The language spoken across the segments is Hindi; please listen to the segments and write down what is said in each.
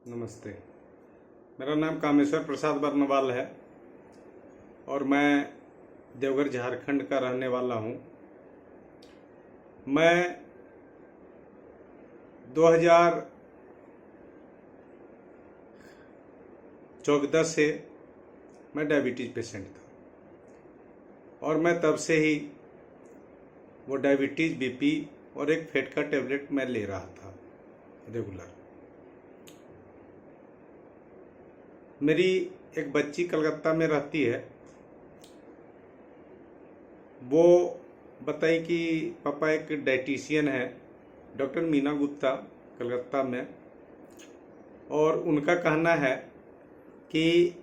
नमस्ते। मेरा नाम कामेश्वर प्रसाद बर्नवाल है और मैं देवघर झारखंड का रहने वाला हूँ। मैं 2014 से मैं डायबिटीज पेशेंट था और मैं तब से ही वो डायबिटीज, बीपी और एक फेट का टेबलेट मैं ले रहा था रेगुलर। मेरी एक बच्ची कलकत्ता में रहती है। वो बताई कि पापा एक डाइटिशियन है, डॉक्टर मीना गुप्ता, कलकत्ता में, और उनका कहना है कि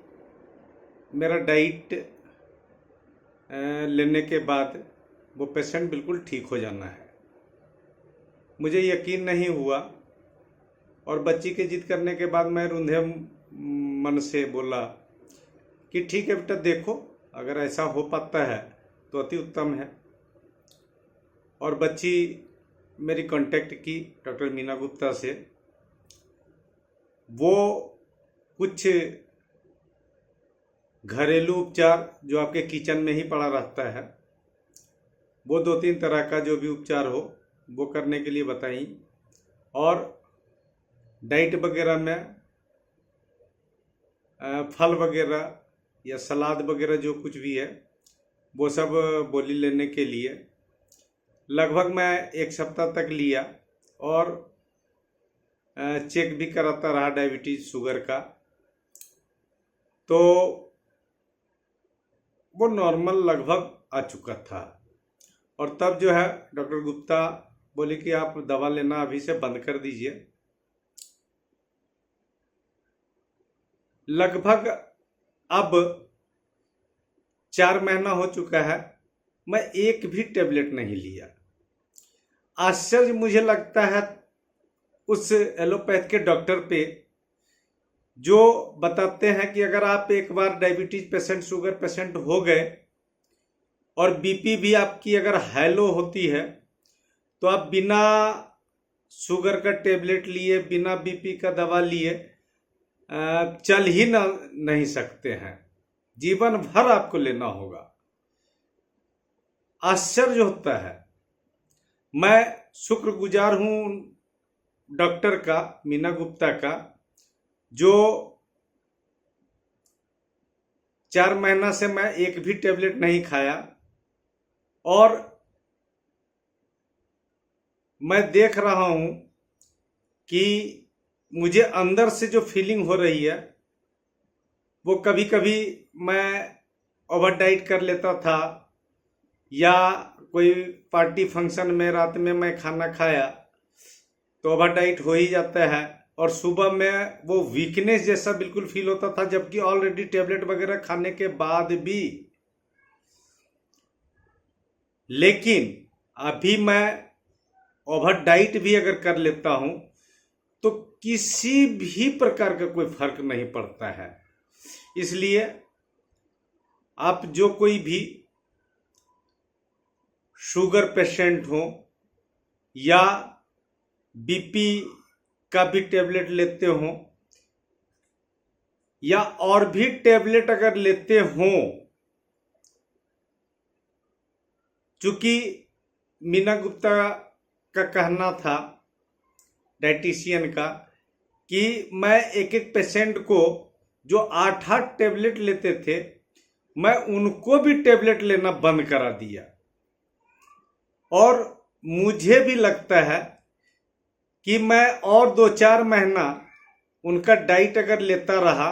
मेरा डाइट लेने के बाद वो पेशेंट बिल्कुल ठीक हो जाना है। मुझे यकीन नहीं हुआ और बच्ची के जिद करने के बाद मैं रूंधे मन से बोला कि ठीक है बेटा, देखो अगर ऐसा हो पाता है तो अति उत्तम है। और बच्ची मेरी कांटेक्ट की डॉक्टर मीना गुप्ता से। वो कुछ घरेलू उपचार जो आपके किचन में ही पड़ा रहता है, वो 2-3 तरह का जो भी उपचार हो वो करने के लिए बताई। और डाइट वगैरह में फल वगैरह या सलाद वगैरह जो कुछ भी है वो सब बोली लेने के लिए। लगभग मैं 1 सप्ताह तक लिया और चेक भी कराता रहा डायबिटीज, शुगर का। तो वो नॉर्मल लगभग आ चुका था। और तब जो है डॉक्टर गुप्ता बोली कि आप दवा लेना अभी से बंद कर दीजिए। लगभग अब 4 महीना हो चुका है, मैं एक भी टेबलेट नहीं लिया। आश्चर्य मुझे लगता है उस एलोपैथ के डॉक्टर पे जो बताते हैं कि अगर आप एक बार डायबिटीज पेशेंट, शुगर पेशेंट हो गए और बीपी भी आपकी अगर हाई लो होती है तो आप बिना शुगर का टेबलेट लिए, बिना बीपी का दवा लिए चल ही नहीं सकते हैं, जीवन भर आपको लेना होगा। आश्चर्य होता है। मैं शुक्रगुजार हूं डॉक्टर का, मीना गुप्ता का, जो 4 महीना से मैं एक भी टेबलेट नहीं खाया। और मैं देख रहा हूं कि मुझे अंदर से जो फीलिंग हो रही है वो कभी कभी मैं ओवर डाइट कर लेता था, या कोई पार्टी फंक्शन में रात में मैं खाना खाया तो ओवर डाइट हो ही जाता है। और सुबह में वो वीकनेस जैसा बिल्कुल फील होता था, जबकि ऑलरेडी टेबलेट वगैरह खाने के बाद भी। लेकिन अभी मैं ओवर डाइट भी अगर कर लेता हूं तो किसी भी प्रकार का कोई फर्क नहीं पड़ता है। इसलिए आप जो कोई भी शुगर पेशेंट हो या बीपी का भी टेबलेट लेते हो या और भी टेबलेट अगर लेते हो, चूंकि मीना गुप्ता का कहना था, डाइटिशियन का, कि मैं एक एक पेशेंट को जो 8-8 टेबलेट लेते थे, मैं उनको भी टेबलेट लेना बंद करा दिया। और मुझे भी लगता है कि मैं और 2-4 महीना उनका डाइट अगर लेता रहा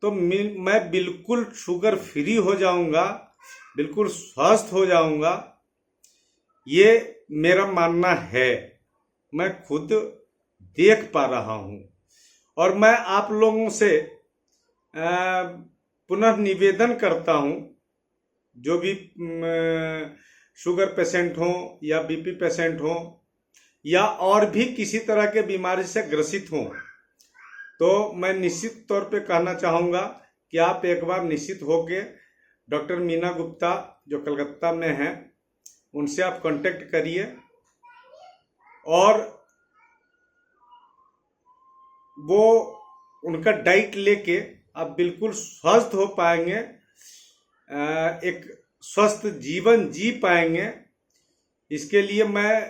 तो मैं बिल्कुल शुगर फ्री हो जाऊंगा, बिल्कुल स्वस्थ हो जाऊंगा। ये मेरा मानना है, मैं खुद देख पा रहा हूं। और मैं आप लोगों से पुनः निवेदन करता हूं, जो भी शुगर पेशेंट हो या बीपी पेशेंट हो या और भी किसी तरह के बीमारी से ग्रसित हो, तो मैं निश्चित तौर पे कहना चाहूँगा कि आप एक बार निश्चित होके डॉक्टर मीना गुप्ता जो कलकत्ता में हैं उनसे आप कांटेक्ट करिए। और वो उनका डाइट लेके आप बिल्कुल स्वस्थ हो पाएंगे, एक स्वस्थ जीवन जी पाएंगे। इसके लिए मैं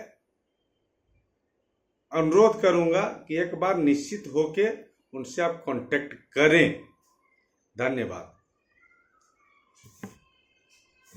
अनुरोध करूंगा कि एक बार निश्चित होके उनसे आप कांटेक्ट करें। धन्यवाद।